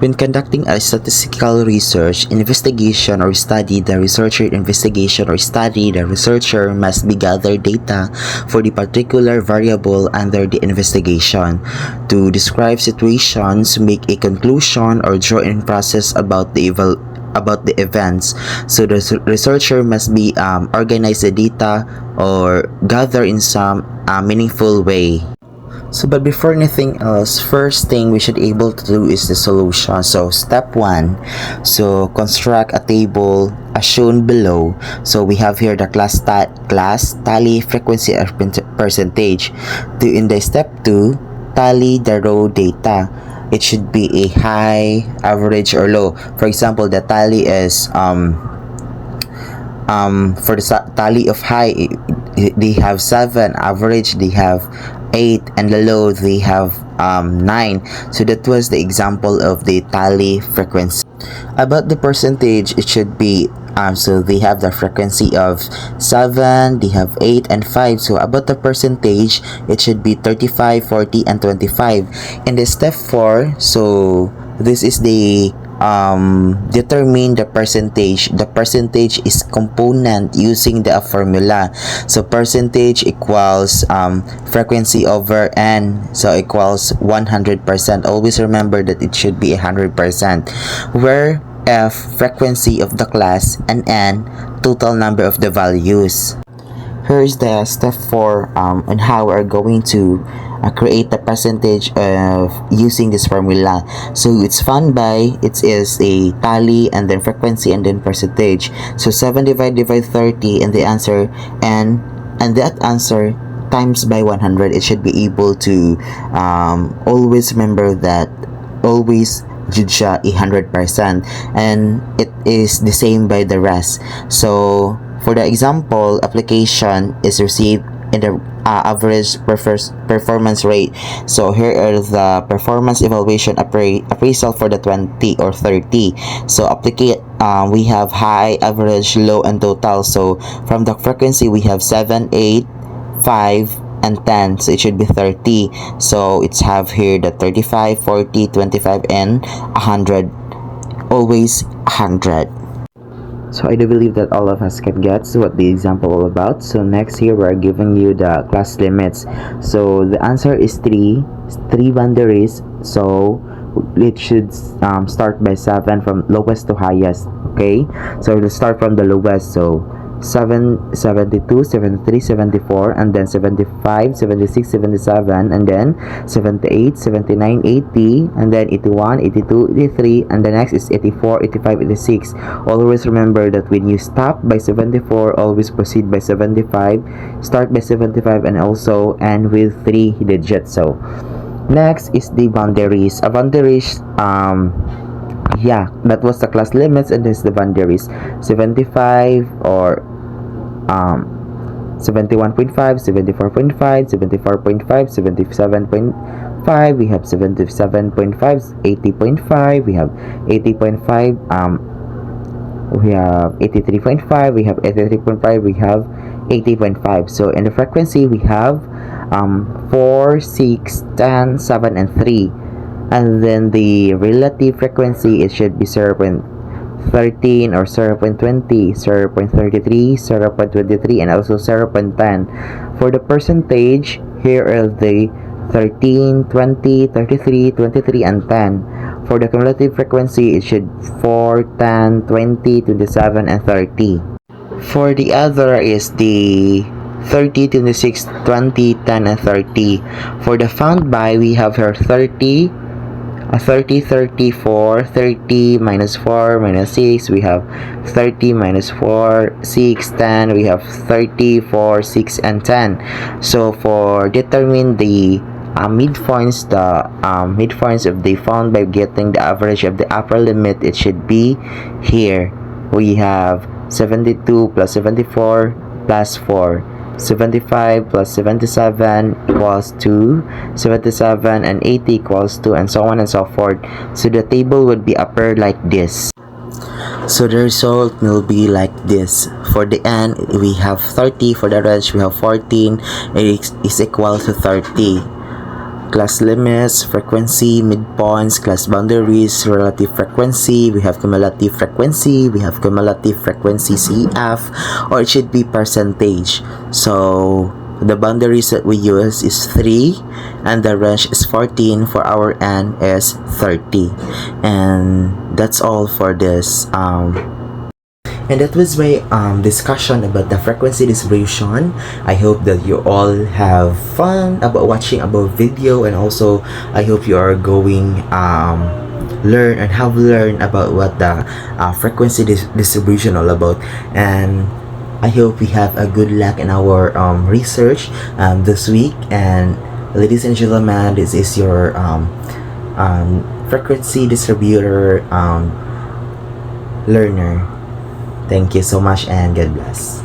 When conducting a statistical research, investigation, or study, the researcher must be gather data for the particular variable under the investigation to describe situations, make a conclusion, or draw in process about the events. So the researcher must be organize the data or gather in some meaningful way. So, but before anything else, first thing we should able to do is the solution. So, step 1. So, construct a table as shown below. So, we have here the class tally, frequency, and percentage. In the step 2, tally the raw data. It should be a high, average, or low. For example, the tally is for the tally of high, they have 7, average they have 8, and the low they have 9. So that was the example of the tally frequency. About the percentage, it should be so they have the frequency of 7, they have 8 and 5. So about the percentage, it should be 35, 40, and 25. In the step 4, so this is the determine the percentage. The percentage is component using the formula. So percentage equals frequency over n, so equals 100%. Always remember that it should be 100%, where f frequency of the class and n total number of the values. Here's the step 4 on how we're going to create the percentage of using this formula. So it's found by, it is a tally and then frequency and then percentage. So 7 divided by 30 and the answer, and that answer times by 100. It should be able to always remember that, always judge 100%, and it is the same by the rest. So for the example, application is received in the average performance rate. So here are the performance evaluation appraisal for the 20 or 30. So we have high, average, low, and total. So from the frequency, we have 7, 8, 5, and 10. So it should be 30. So it's have here the 35, 40, 25, and 100. Always 100. So I do believe that all of us can get what the example all about. So next here we're giving you the class limits. So the answer is 3 boundaries. So it should start by 7 from lowest to highest. Okay, so let's start from the lowest. So 7, 72, 73, 74, and then 75, 76, 77, and then 78, 79, 80, and then 81, 82, 83, and the next is 84, 85, 86. Always remember that when you stop by 74, always proceed by 75, start by 75, and also end with 3 digits. So next is the boundaries. Boundaries, yeah, that was the class limits, and this is the boundaries. 75 or 71.5, 74.5, 74.5, 77.5, we have 77.5, 80.5, we have 80.5, we have 83.5, we have 83.5, we have 80.5. So in the frequency, we have 4, 6, 10, 7, and 3. And then the relative frequency, it should be 0.13 or 0.20, 0.33, 0.23, and also 0.10. For the percentage, here are the 13, 20, 33, 23, and 10. For the cumulative frequency, it should 4, 10, 20, 27, and 30. For the other is the 30, 26, 20, 10, and 30. For the found by, we have here 30, 30, 34, 30, minus 4, minus 6, we have 30, minus 4, 6, 10, we have 30, 4, 6, and 10. So for determine the midpoints, the midpoints of the found by getting the average of the upper limit, it should be here. We have 72 plus 74 plus 4. 75 plus 77 equals 2, 77 and 80 equals 2, and so on and so forth. So the table would be appear like this. So the result will be like this. For the n, we have 30. For the range, we have 14. It is equal to 30. class limits, frequency, midpoints, class boundaries, relative frequency, we have cumulative frequency, we have cumulative frequency CF, or it should be percentage. So the boundaries that we use is 3 and the range is 14. For our n is 30. And that's all for this and that was my discussion about the frequency distribution. I hope that you all have fun about watching about video, and also I hope you are going learn and have learned about what the frequency distribution all about. And I hope we have a good luck in our research this week. And ladies and gentlemen, this is your frequency distributor learner. Thank you so much and God bless.